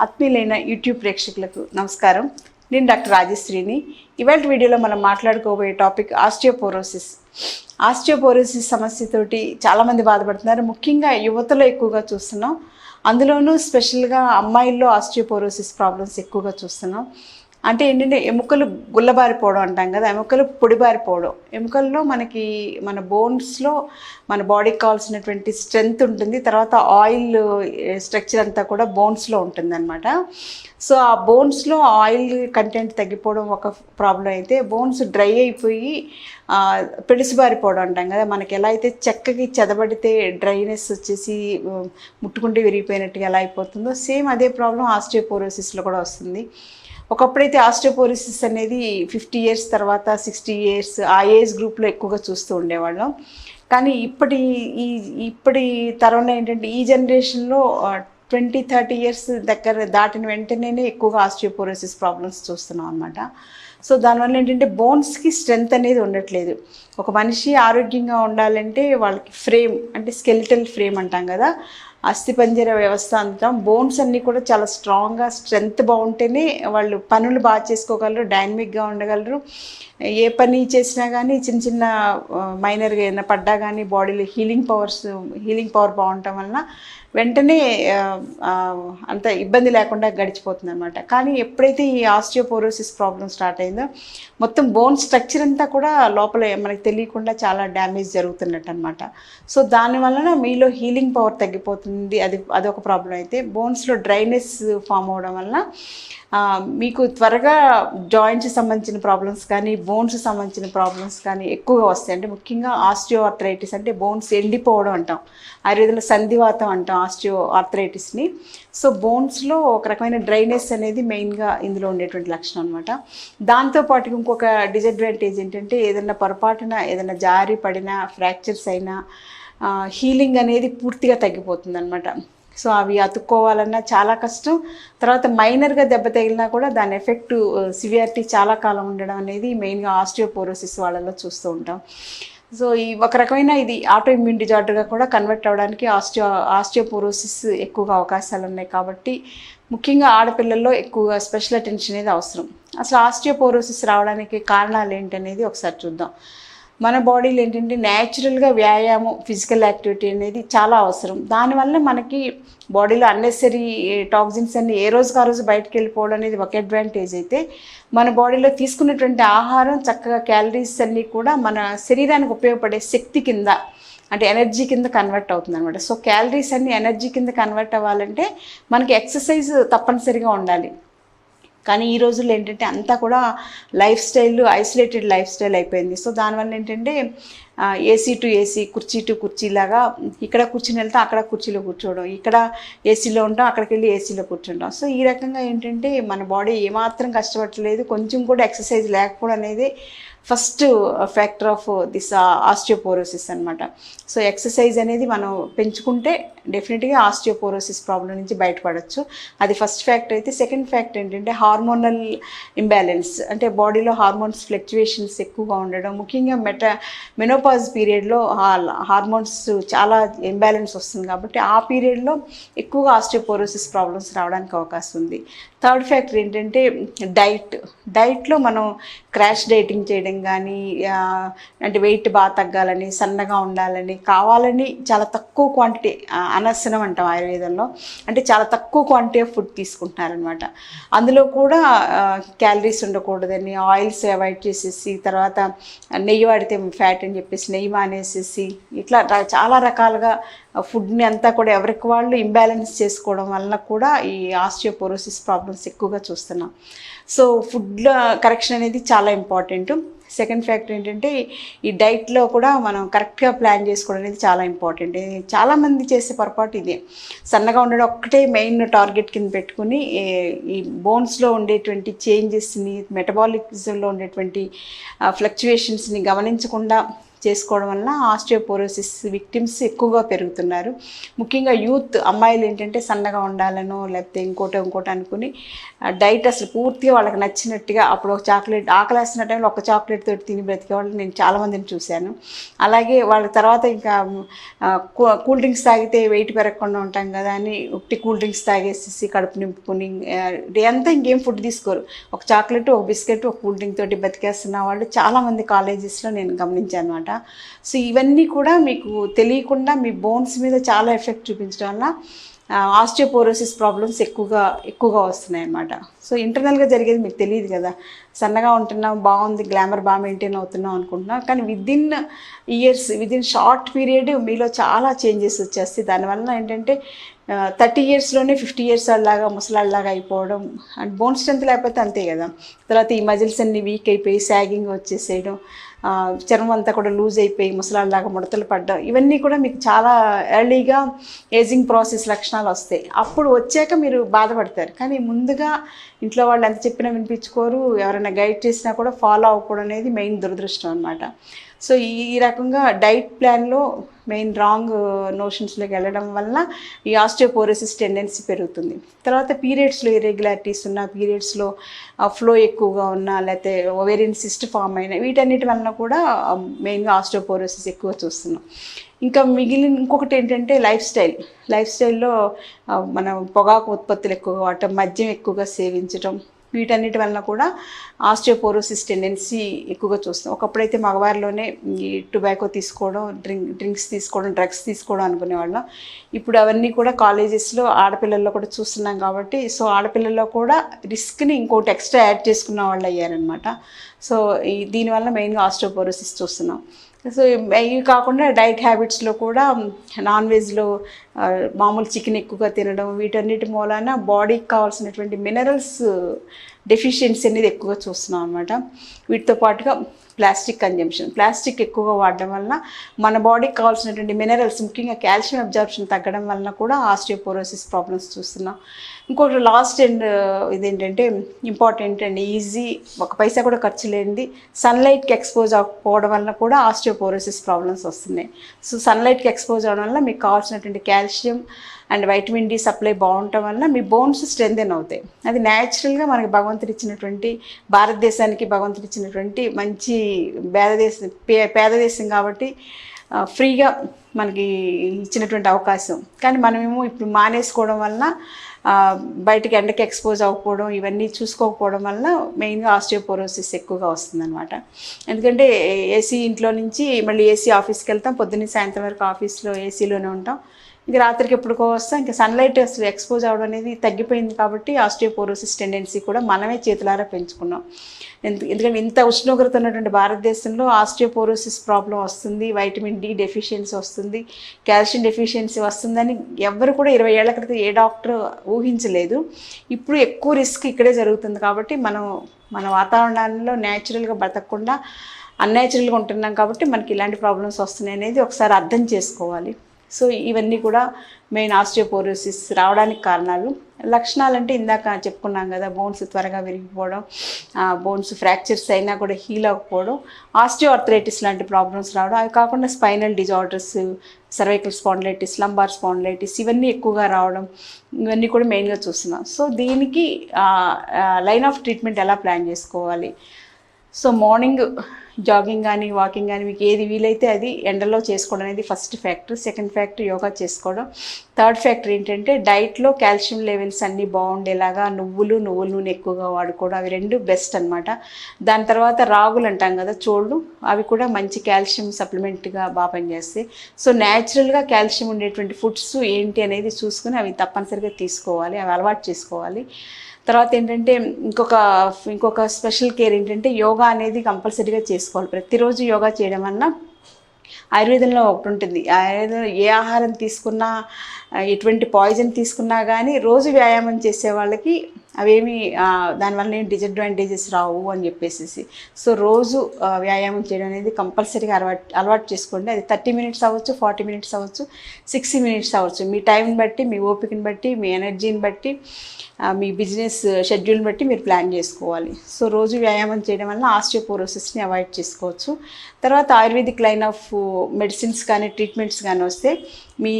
ఆత్మీయులైన YouTube ప్రేక్షకులకు నమస్కారం. నేను డాక్టర్ రాజశ్రీని. ఇవాళ వీడియోలో మనం మాట్లాడుకోబోయే టాపిక్ ఆస్టియోపోరోసిస్. ఆస్టియోపోరోసిస్ సమస్యతోటి చాలామంది బాధపడుతున్నారు. ముఖ్యంగా యువతలో ఎక్కువగా చూస్తున్నాం. అందులోనూ స్పెషల్గా అమ్మాయిల్లో ఆస్టియోపోరోసిస్ ప్రాబ్లమ్స్ ఎక్కువగా చూస్తున్నాం. అంటే ఏంటంటే ఎముకలు గుల్లబారిపోవడం అంటాం కదా, ఎముకలు పొడిబారిపోవడం. ఎముకల్లో మనకి మన బోన్స్లో మన బాడీకి కావాల్సినటువంటి స్ట్రెంగ్త్ ఉంటుంది. తర్వాత ఆయిల్ స్ట్రక్చర్ అంతా కూడా బోన్స్లో ఉంటుందన్నమాట. సో ఆ బోన్స్లో ఆయిల్ కంటెంట్ తగ్గిపోవడం ఒక ప్రాబ్లం అయితే, బోన్స్ డ్రై అయిపోయి పెడిసిబారిపోవడం అంటాం కదా, మనకి ఎలా అయితే చెక్కకి చెదబడితే డ్రైనెస్ వచ్చేసి ముట్టుకుంటే విరిగిపోయినట్టుగా ఎలా అయిపోతుందో సేమ్ అదే ప్రాబ్లం ఆస్టియోపోరోసిస్లో కూడా వస్తుంది. ఒకప్పుడైతే ఆస్టియోపోరోసిస్ అనేది 50 years తర్వాత 60 years ఆ ఏజ్ గ్రూప్లో ఎక్కువగా చూస్తూ ఉండేవాళ్ళం. కానీ ఇప్పటి తరంలో ఏంటంటే ఈ జనరేషన్లో 20-30 years దగ్గర దాటిన వెంటనే ఎక్కువగా ఆస్టియోపోరోసిస్ ప్రాబ్లమ్స్ చూస్తున్నాం అనమాట. సో దానివల్ల ఏంటంటే బోన్స్కి స్ట్రెంగ్త్ అనేది ఉండట్లేదు. ఒక మనిషి ఆరోగ్యంగా ఉండాలంటే వాళ్ళకి ఫ్రేమ్ అంటే స్కెలిటల్ ఫ్రేమ్ అంటాం కదా, అస్థిపంజర వ్యవస్థ అంటాం. బోన్స్ అన్నీ కూడా చాలా స్ట్రాంగ్గా స్ట్రెంగ్త్ బాగుంటేనే వాళ్ళు పనులు బాగా చేసుకోగలరు, డైనమిక్గా ఉండగలరు. ఏ పని చేసినా కానీ చిన్న చిన్న మైనర్గా ఏదైనా పడ్డా కానీ బాడీలో హీలింగ్ పవర్ బాగుండటం వలన వెంటనే అంత ఇబ్బంది లేకుండా గడిచిపోతుంది అనమాట. కానీ ఎప్పుడైతే ఈ ఆస్టియోపోరోసిస్ ప్రాబ్లం స్టార్ట్ అయిందో మొత్తం బోన్ స్ట్రక్చర్ అంతా కూడా లోపల మనకి తెలియకుండా చాలా డ్యామేజ్ జరుగుతున్నట్టు అనమాట. సో దానివలన మీలో హీలింగ్ పవర్ తగ్గిపోతుంది. అదొక ప్రాబ్లం అయితే, బోన్స్లో డ్రైనెస్ ఫామ్ అవడం వలన మీకు త్వరగా జాయింట్స్ సంబంధించిన ప్రాబ్లమ్స్ కానీ బోన్స్ సంబంధించిన ప్రాబ్లమ్స్ కానీ ఎక్కువగా వస్తాయి. అంటే ముఖ్యంగా ఆస్టియో ఆర్థరైటిస్ అంటే బోన్స్ ఎండిపోవడం అంటాం, ఆయుర్వేదంలో సంధివాతం అంటాం ఆస్టియో ఆర్థరైటిస్ని. సో బోన్స్లో ఒక రకమైన డ్రైనెస్ అనేది మెయిన్గా ఇందులో ఉండేటువంటి లక్షణం అనమాట. దాంతోపాటు ఇంకొక డిసడ్వాంటేజ్ ఏంటంటే ఏదైనా పొరపాటున ఏదైనా జారి పడినా ఫ్రాక్చర్స్ అయినా హీలింగ్ అనేది పూర్తిగా తగ్గిపోతుంది అనమాట. సో అవి అతుక్కోవాలన్నా చాలా కష్టం. తర్వాత మైనర్గా దెబ్బ తగిలినా కూడా దాని ఎఫెక్ట్ సివియారిటీ చాలా కాలం ఉండడం అనేది మెయిన్గా ఆస్టియోపోరోసిస్ వాళ్ళలో చూస్తూ ఉంటాం. సో ఈ ఒక రకమైన ఇది ఆటో ఇమ్యూన్ డిజార్డర్గా కూడా కన్వర్ట్ అవ్వడానికి ఆస్టియోపోరోసిస్ ఎక్కువగా అవకాశాలు ఉన్నాయి. కాబట్టి ముఖ్యంగా ఆడపిల్లల్లో ఎక్కువగా స్పెషల్ అటెన్షన్ అనేది అవసరం. అసలు ఆస్టియోపోరోసిస్ రావడానికి కారణాలు ఏంటనేది ఒకసారి చూద్దాం. మన బాడీలో ఏంటంటే న్యాచురల్గా వ్యాయామం, ఫిజికల్ యాక్టివిటీ అనేది చాలా అవసరం. దానివల్ల మనకి బాడీలో అన్నెసరీ టాక్సిన్స్ అన్ని ఏ రోజుకి ఆ రోజు బయటకు వెళ్ళిపోవడం అనేది ఒక అడ్వాంటేజ్ అయితే, మన బాడీలో తీసుకున్నటువంటి ఆహారం చక్కగా క్యాలరీస్ అన్నీ కూడా మన శరీరానికి ఉపయోగపడే శక్తి కింద అంటే ఎనర్జీ కింద కన్వర్ట్ అవుతుంది అనమాట. సో క్యాలరీస్ అన్నీ ఎనర్జీ కింద కన్వర్ట్ అవ్వాలంటే మనకి ఎక్సర్సైజ్ తప్పనిసరిగా ఉండాలి. కానీ ఈ రోజుల్లో ఏంటంటే అంతా కూడా ఐసోలేటెడ్ లైఫ్ స్టైల్ అయిపోయింది. సో దానివల్ల ఏంటంటే ఏసీ టు ఏసీ, కుర్చీ టు కుర్చీలాగా ఇక్కడ కూర్చుని వెళ్తాం, అక్కడ కుర్చీలో కూర్చోవడం, ఇక్కడ ఏసీలో ఉంటాం, అక్కడికి వెళ్ళి ఏసీలో కూర్చుంటాం. సో ఈ రకంగా ఏంటంటే మన బాడీ ఏమాత్రం కష్టపడలేదు, కొంచెం కూడా ఎక్సర్సైజ్ లేకపోవడం అనేది first factor of this osteoporosis అనమాట. సో ఎక్సర్సైజ్ అనేది మనం పెంచుకుంటే డెఫినెట్గా ఆస్టియోపోరోసిస్ ప్రాబ్లం నుంచి బయటపడవచ్చు. అది ఫస్ట్ ఫ్యాక్టర్ అయితే, సెకండ్ ఫ్యాక్టర్ ఏంటంటే హార్మోనల్ ఇంబ్యాలెన్స్. అంటే బాడీలో హార్మోన్స్ ఫ్లక్చువేషన్స్ ఎక్కువగా ఉండడం, ముఖ్యంగా మెనోపాజ్ పీరియడ్లో హార్మోన్స్ చాలా ఇంబ్యాలెన్స్ వస్తుంది కాబట్టి ఆ పీరియడ్లో ఎక్కువగా ఆస్టియోపోరోసిస్ ప్రాబ్లమ్స్ రావడానికి అవకాశం ఉంది. థర్డ్ ఫ్యాక్టర్ ఏంటంటే డైట్లో మనం క్రాష్ డైటింగ్ చేయడం కానీ, అంటే వెయిట్ బాగా తగ్గాలని, సన్నగా ఉండాలని కావాలని చాలా తక్కువ క్వాంటిటీ, అనసనం అంటాం ఆయుర్వేదంలో, అంటే చాలా తక్కువ క్వాంటిటీ ఆఫ్ ఫుడ్ తీసుకుంటున్నారనమాట. అందులో కూడా క్యాలరీస్ ఉండకూడదని ఆయిల్స్ అవాయిడ్ చేసేసి, తర్వాత నెయ్యి వాడితే ఫ్యాట్ అని చెప్పేసి నెయ్యి మానేసేసి, ఇట్లా చాలా రకాలుగా ఫుడ్ని అంతా కూడా ఎవరికి వాళ్ళు ఇంబ్యాలెన్స్ చేసుకోవడం వల్ల కూడా ఈ ఆస్టియోపోరోసిస్ ప్రాబ్లమ్స్ ఎక్కువగా చూస్తున్నాం. సో ఫుడ్ కరెక్షన్ అనేది చాలా ఇంపార్టెంట్. సెకండ్ ఫ్యాక్టర్ ఏంటంటే ఈ డైట్లో కూడా మనం కరెక్ట్గా ప్లాన్ చేసుకోవడం అనేది చాలా ఇంపార్టెంట్. చాలామంది చేసే పొరపాటు ఇదే, సన్నగా ఉండడం ఒక్కటే మెయిన్ టార్గెట్ కింద పెట్టుకుని ఈ బోన్స్లో ఉండేటువంటి చేంజెస్ని, మెటబాలిజంలో ఉండేటువంటి ఫ్లక్చువేషన్స్ని గమనించకుండా చేసుకోవడం వలన ఆస్టియోపోరోసిస్ విక్టిమ్స్ ఎక్కువగా పెరుగుతున్నారు. ముఖ్యంగా యూత్ అమ్మాయిలు ఏంటంటే సన్నగా ఉండాలనో లేకపోతే ఇంకోటి అనుకుని డైట్ అసలు పూర్తిగా వాళ్ళకి నచ్చినట్టుగా అప్పుడు ఒక చాక్లెట్ ఆకలేస్తున్న టైంలో ఒక చాక్లెట్ తోటి తిని బ్రతికే వాళ్ళు నేను చాలామందిని చూశాను. అలాగే వాళ్ళ తర్వాత ఇంకా కూల్ డ్రింక్స్ తాగితే వెయిట్ పెరగకుండా ఉంటాం కదా అని ఉట్టి కూల్ డ్రింక్స్ తాగేసేసి కడుపు నింపుకొని డే అంతా ఇంకేం ఫుడ్ తీసుకోరు. ఒక చాక్లెట్, ఒక బిస్కెట్, ఒక కూల్ డ్రింక్ తోటి బతికేస్తున్న వాళ్ళు చాలామంది కాలేజెస్లో నేను గమనించాను అనమాట. సో ఇవన్నీ కూడా మీకు తెలియకుండా మీ బోన్స్ మీద చాలా ఎఫెక్ట్ చూపించడం వల్ల ఆస్టియోపోరోసిస్ ప్రాబ్లమ్స్ ఎక్కువగా వస్తున్నాయి అన్నమాట. సో ఇంటర్నల్గా జరిగేది మీకు తెలియదు కదా. సన్నగా ఉంటున్నాం, బాగుంది, గ్లామర్ బాగా మెయింటైన్ అవుతున్నాం అనుకుంటున్నాం, కానీ విదిన్ షార్ట్ పీరియడ్ మీలో చాలా చేంజెస్ వచ్చేస్తాయి. దానివల్ల ఏంటంటే 30 yearsలోనే 50 years లాగా ముసలాళ్ళలాగా అయిపోవడం, అండ్ బోన్ స్ట్రెంత్ లేకపోతే అంతే కదా. తర్వాత ఈ మజిల్స్ అన్ని వీక్ అయిపోయి సాగింగ్ వచ్చేసేయడం, చర్మం అంతా కూడా లూజ్ అయిపోయి ముసలాళ్ళలాగా ముడతలు పడ్డం, ఇవన్నీ కూడా మీకు చాలా ఎర్లీగా ఏజింగ్ ప్రాసెస్ లక్షణాలు వస్తాయి. అప్పుడు వచ్చాక మీరు బాధపడతారు, కానీ ముందుగా ఇంట్లో వాళ్ళు ఎంత చెప్పినా వినిపించుకోరు, ఎవరైనా గైడ్ చేసినా కూడా ఫాలో అవ్వకూడదు అనేది మెయిన్ దురదృష్టం అనమాట. సో ఈ రకంగా డైట్ ప్లాన్లో మెయిన్ రాంగ్ నోషన్స్లోకి వెళ్ళడం వల్ల ఈ ఆస్టియోపోరోసిస్ టెండెన్సీ పెరుగుతుంది. తర్వాత పీరియడ్స్లో ఇర్రెగ్యులారిటీస్ ఉన్న, పీరియడ్స్లో ఫ్లో ఎక్కువగా ఉన్న, లేకపోతే ఓవేరియన్ సిస్ట్ ఫామ్ అయిన, వీటన్నిటి వలన కూడా మెయిన్గా ఆస్టియోపోరోసిస్ ఎక్కువ చూస్తున్నాం. ఇంకా ఇంకొకటి ఏంటంటే లైఫ్ స్టైల్లో మనం పొగాకు ఉత్పత్తులు ఎక్కువగా వాడటం, మద్యం ఎక్కువగా సేవించడం, వీటన్నిటి వలన కూడా ఆస్టియోపోరోసిస్ టెండెన్సీ ఎక్కువగా చూస్తాం. ఒకప్పుడైతే మగవారిలోనే ఈ టొబాకో తీసుకోవడం, డ్రింక్స్ తీసుకోవడం, డ్రగ్స్ తీసుకోవడం అనుకునేవాళ్ళం. ఇప్పుడు అవన్నీ కూడా కాలేజెస్లో ఆడపిల్లల్లో కూడా చూస్తున్నాం కాబట్టి, సో ఆడపిల్లల్లో కూడా రిస్క్ని ఇంకోటి ఎక్స్ట్రా యాడ్ చేసుకున్న వాళ్ళు అయ్యారనమాట. సో దీనివల్ల మెయిన్గా ఆస్టియోపోరోసిస్ చూస్తున్నాం. సో ఇవి కాకుండా డైట్ హ్యాబిట్స్లో కూడా నాన్ వెజ్లో మామూలు చికెన్ ఎక్కువగా తినడం, వీటన్నిటి మూలాన బాడీకి కావాల్సినటువంటి మినరల్స్ డెఫిషియన్సీ అనేది ఎక్కువగా చూస్తున్నాం అనమాట. వీటితో పాటుగా ప్లాస్టిక్ ఎక్కువగా వాడడం వలన మన బాడీకి కావాల్సినటువంటి మినరల్స్, ముఖ్యంగా కాల్షియం అబ్జార్ప్షన్ తగ్గడం వలన కూడా ఆస్టియోపోరోసిస్ ప్రాబ్లమ్స్ చూస్తున్నాం. ఇంకోటి లాస్ట్ అండ్ ఇదేంటంటే ఇంపార్టెంట్ అండ్ ఈజీ, ఒక పైసా కూడా ఖర్చు లేనిది సన్లైట్కి ఎక్స్పోజ్ అవ్వకపోవడం వల్ల కూడా ఆస్టియోపోరోసిస్ ప్రాబ్లమ్స్ వస్తున్నాయి. సో సన్లైట్కి ఎక్స్పోజ్ అవ్వడం వల్ల మీకు కావాల్సినటువంటి calcium and vitamin D supply బాగుండటం వల్ల మీ బోన్స్ స్ట్రెంథెన్ అవుతాయి. అది న్యాచురల్గా మనకి భారతదేశానికి భగవంతుడు ఇచ్చినటువంటి మంచి పేద దేశం కాబట్టి ఫ్రీగా మనకి ఇచ్చినటువంటి అవకాశం. కానీ మనమేమో ఇప్పుడు మానేసుకోవడం వలన బయటికి ఎండకి ఎక్స్పోజ్ అవ్వకపోవడం, ఇవన్నీ చూసుకోకపోవడం వల్ల మెయిన్గా ఆస్టియోపోరోసిస్ ఎక్కువగా వస్తుందన్నమాట. ఎందుకంటే ఏసీ ఇంట్లో నుంచి మళ్ళీ ఏసీ ఆఫీస్కి వెళ్తాం, పొద్దున్న సాయంత్రం వరకు ఆఫీస్లో ఏసీలోనే ఉంటాం, ఇంక రాత్రికి ఎప్పుడుకో వస్తాం, ఇంకా సన్లైట్ అసలు ఎక్స్పోజ్ అవ్వడం అనేది తగ్గిపోయింది. కాబట్టి ఆస్టియోపోరోసిస్ టెండెన్సీ కూడా మనమే చేతులారా పెంచుకున్నాం. ఎందుకంటే ఇంత ఉష్ణోగ్రత ఉన్నటువంటి భారతదేశంలో ఆస్టియోపోరోసిస్ ప్రాబ్లం వస్తుంది, వైటమిన్ డి డెఫిషియన్సీ వస్తుంది, కాల్షియం డెఫిషియన్సీ వస్తుందని ఎవరు కూడా 20 ఏళ్ల క్రితం ఏ డాక్టర్ ఊహించలేదు. ఇప్పుడు ఎక్కువ రిస్క్ ఇక్కడే జరుగుతుంది. కాబట్టి మన వాతావరణంలో న్యాచురల్గా బతకకుండా అన్యాచురల్గా ఉంటున్నాం కాబట్టి మనకి ఇలాంటి ప్రాబ్లమ్స్ వస్తున్నాయి అనేది ఒకసారి అర్థం చేసుకోవాలి. సో ఇవన్నీ కూడా మెయిన్ ఆస్టియోపోరోసిస్ రావడానికి కారణాలు. లక్షణాలు అంటే ఇందాక చెప్పుకున్నాం కదా, బోన్స్ త్వరగా విరిగిపోవడం, బోన్స్ ఫ్రాక్చర్స్ అయినా కూడా హీల్ అవ్వకపోవడం, ఆస్టియోఆర్థరైటిస్ లాంటి ప్రాబ్లమ్స్ రావడం, అవి కాకుండా spinal disorders, cervical spondylitis, lumbar spondylitis, ఇవన్నీ ఎక్కువగా రావడం, ఇవన్నీ కూడా మెయిన్గా చూస్తున్నాం. సో దీనికి లైన్ ఆఫ్ ట్రీట్మెంట్ ఎలా ప్లాన్ చేసుకోవాలి? సో మార్నింగ్ జాగింగ్ కానీ వాకింగ్ కానీ మీకు ఏది వీలైతే అది ఎండలో చేసుకోవడం అనేది first factor. Second factor yoga చేసుకోవడం. థర్డ్ ఫ్యాక్టర్ ఏంటంటే డైట్లో కాల్షియం లెవెల్స్ అన్నీ బాగుండేలాగా నువ్వుల నూనె ఎక్కువగా వాడుకోవడం, అవి రెండు బెస్ట్ అనమాట. దాని తర్వాత రాగులు అంటాం కదా, చోళ్ళు, అవి కూడా మంచి కాల్షియం సప్లిమెంట్గా బాగా పనిచేస్తాయి. సో న్యాచురల్గా కాల్షియం ఉండేటువంటి ఫుడ్స్ ఏంటి అనేది చూసుకుని అవి తప్పనిసరిగా తీసుకోవాలి, అవి అలవాటు చేసుకోవాలి. తర్వాత ఏంటంటే ఇంకొక స్పెషల్ కేర్ ఏంటంటే యోగా అనేది కంపల్సరీగా చేసుకోవాలి. ప్రతిరోజు యోగా చేయడం వలన ఆయుర్వేదంలో ఒకటి ఉంటుంది, ఆయుర్వేదంలో ఏ ఆహారం తీసుకున్నా, ఎటువంటి పాయిజన్ తీసుకున్నా కానీ రోజు వ్యాయామం చేసే వాళ్ళకి అవేమి దానివల్ల ఏం డిసడ్వాంటేజెస్ రావు అని చెప్పేసి. సో రోజు వ్యాయామం చేయడం అనేది కంపల్సరీగా అలవాటు చేసుకోండి. అది 30 మినిట్స్ అవ్వచ్చు, 40 మినిట్స్ అవ్వచ్చు, 60 మినిట్స్ అవ్వచ్చు. మీ టైంని బట్టి, మీ ఓపికని బట్టి, మీ ఎనర్జీని బట్టి, మీ బిజినెస్ షెడ్యూల్ని బట్టి మీరు ప్లాన్ చేసుకోవాలి. సో రోజు వ్యాయామం చేయడం వల్ల ఆస్టియోపోరోసిస్ని అవాయిడ్ చేసుకోవచ్చు. తర్వాత ఆయుర్వేదిక్ లైన్ ఆఫ్ మెడిసిన్స్ కానీ ట్రీట్మెంట్స్ కానీ వస్తే మీ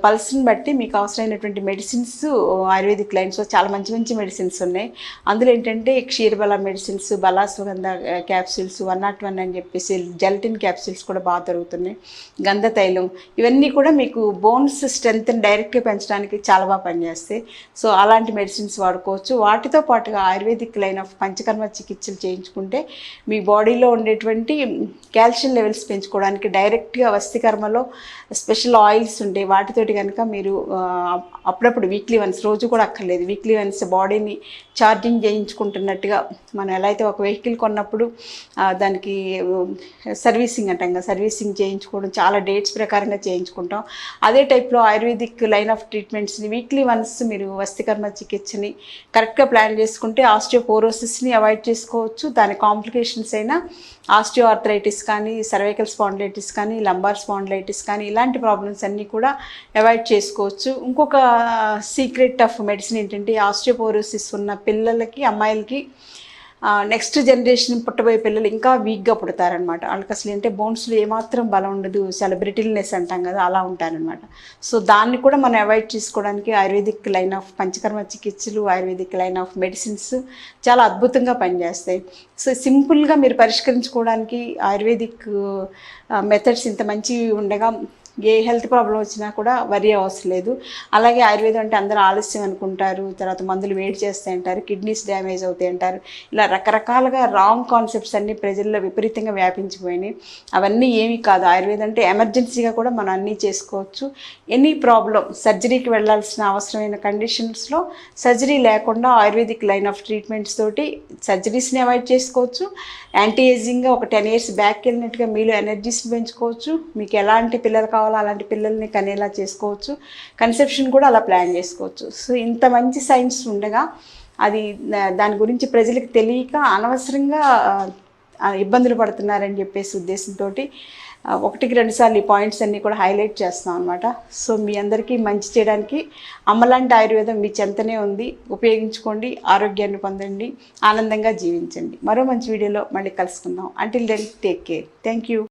పల్స్ని బట్టి మీకు అవసరమైనటువంటి మెడిసిన్స్ ఆయుర్వేదిక్ లైన్స్లో చాలా మంచి మంచి మెడిసిన్స్ ఉన్నాయి. అందులో ఏంటంటే క్షీరబల మెడిసిన్స్, బలాసుగంధ క్యాప్సూల్స్, 101 అని చెప్పేసి జెలటిన్ క్యాప్సూల్స్ కూడా బాగా దొరుకుతున్నాయి. గంధ తైలం, ఇవన్నీ కూడా మీకు బోన్స్ స్ట్రెంగ్త్ని డైరెక్ట్గా పెంచడానికి చాలా బాగా పనిచేస్తాయి. సో అలాంటి మెడిసిన్స్ వాడుకోవచ్చు. వాటితో పాటుగా ఆయుర్వేదిక్ లైన్ ఆఫ్ పంచకర్మ చికిత్సలు చేయించుకుంటే మీ బాడీలో ఉండేటువంటి కాల్షియం లెవెల్స్ పెంచుకోవడానికి డైరెక్ట్గా వస్తికర్మలో స్పెషల్ ఆయిల్స్ ఉంటాయి. వాటితోటి కనుక మీరు అప్పుడప్పుడు వీక్లీ వన్స్, రోజు కూడా అక్కర్లేదు, వీక్లీ వన్స్ బాడీని ఛార్జింగ్ చేయించుకుంటున్నట్టుగా, మనం ఎలా అయితే ఒక వెహికల్ కొన్నప్పుడు దానికి సర్వీసింగ్ అంటాం కదా, సర్వీసింగ్ చేయించుకోవడం చాలా డేట్స్ ప్రకారంగా చేయించుకుంటాం. అదే టైప్లో ఆయుర్వేదిక్ లైన్ ఆఫ్ ట్రీట్మెంట్స్ని వీక్లీ వన్స్ మీరు వస్తికర్మ చికిత్సని కరెక్ట్గా ప్లాన్ చేసుకుంటే ఆస్టియోపోరోసిస్ని అవాయిడ్ చేసుకోవచ్చు. దాని కాంప్లికేషన్స్ అయినా ఆస్టియో ఆర్థరైటిస్ కానీ, సర్వైకల్ స్పాండిలైటిస్ కానీ, లంబార్ స్పాండిలైటిస్ కానీ, ఇలాంటి ప్రాబ్లమ్స్ అన్నీ కూడా అవాయిడ్ చేసుకోవచ్చు. ఇంకొక సీక్రెట్ ఆఫ్ మెడిసిన్ ఏంటంటే ఆస్టియోపోరోసిస్ ఉన్న పిల్లలకి, అమ్మాయిలకి నెక్స్ట్ జనరేషన్ పుట్టబోయే పిల్లలు ఇంకా వీక్గా పుడతారనమాట. వాళ్ళకి అసలు ఏంటంటే బోన్స్లో ఏమాత్రం బలం ఉండదు, చాలా బ్రిటిల్నెస్ అంటాం కదా, అలా ఉంటారనమాట. సో దాన్ని కూడా మనం అవాయిడ్ చేసుకోవడానికి ఆయుర్వేదిక్ లైన్ ఆఫ్ పంచకర్మ చికిత్సలు, ఆయుర్వేదిక్ లైన్ ఆఫ్ మెడిసిన్స్ చాలా అద్భుతంగా పనిచేస్తాయి. సో సింపుల్గా మీరు పరిష్కరించుకోవడానికి ఆయుర్వేదిక్ మెథడ్స్ ఇంత మంచివి ఉండగా ఏ హెల్త్ ప్రాబ్లం వచ్చినా కూడా వరి అవసరం లేదు. అలాగే ఆయుర్వేదం అంటే అందరూ ఆలస్యం అనుకుంటారు, తర్వాత మందులు వేడి చేస్తాయి అంటారు, కిడ్నీస్ డ్యామేజ్ అవుతాయి అంటారు. ఇలా రకరకాలుగా రాంగ్ కాన్సెప్ట్స్ అన్నీ ప్రజల్లో విపరీతంగా వ్యాపించిపోయినాయి. అవన్నీ ఏమీ కాదు. ఆయుర్వేదం అంటే ఎమర్జెన్సీగా కూడా మనం అన్నీ చేసుకోవచ్చు. ఎనీ ప్రాబ్లం, సర్జరీకి వెళ్ళాల్సిన అవసరమైన కండిషన్స్లో సర్జరీ లేకుండా ఆయుర్వేదిక్ లైన్ ఆఫ్ ట్రీట్మెంట్స్ తోటి సర్జరీస్ని అవాయిడ్ చేసుకోవచ్చు. యాంటీ ఏజింగ్గా ఒక 10 years బ్యాక్ వెళ్ళినట్టుగా మీలో ఎనర్జీస్ని పెంచుకోవచ్చు. మీకు ఎలాంటి పిల్లలు కావాలో అలాంటి పిల్లల్ని కనేలా చేసుకోవచ్చు. కన్సెప్షన్ కూడా అలా ప్లాన్ చేసుకోవచ్చు. సో ఇంత మంచి సైన్స్ ఉండగా అది దాని గురించి ప్రజలకు తెలియక అనవసరంగా ఇబ్బందులు పడుతున్నారని చెప్పేసి ఉద్దేశంతో 1-2 సార్లు ఈ పాయింట్స్ అన్నీ కూడా హైలైట్ చేస్తాం అనమాట. సో మీ అందరికీ మంచి చేయడానికి అమ్మలాంటి ఆయుర్వేదం మీ చెంతనే ఉంది. ఉపయోగించుకోండి, ఆరోగ్యాన్ని పొందండి, ఆనందంగా జీవించండి. మరో మంచి వీడియోలో మళ్ళీ కలుసుకుందాం. Until then take care. Thank you.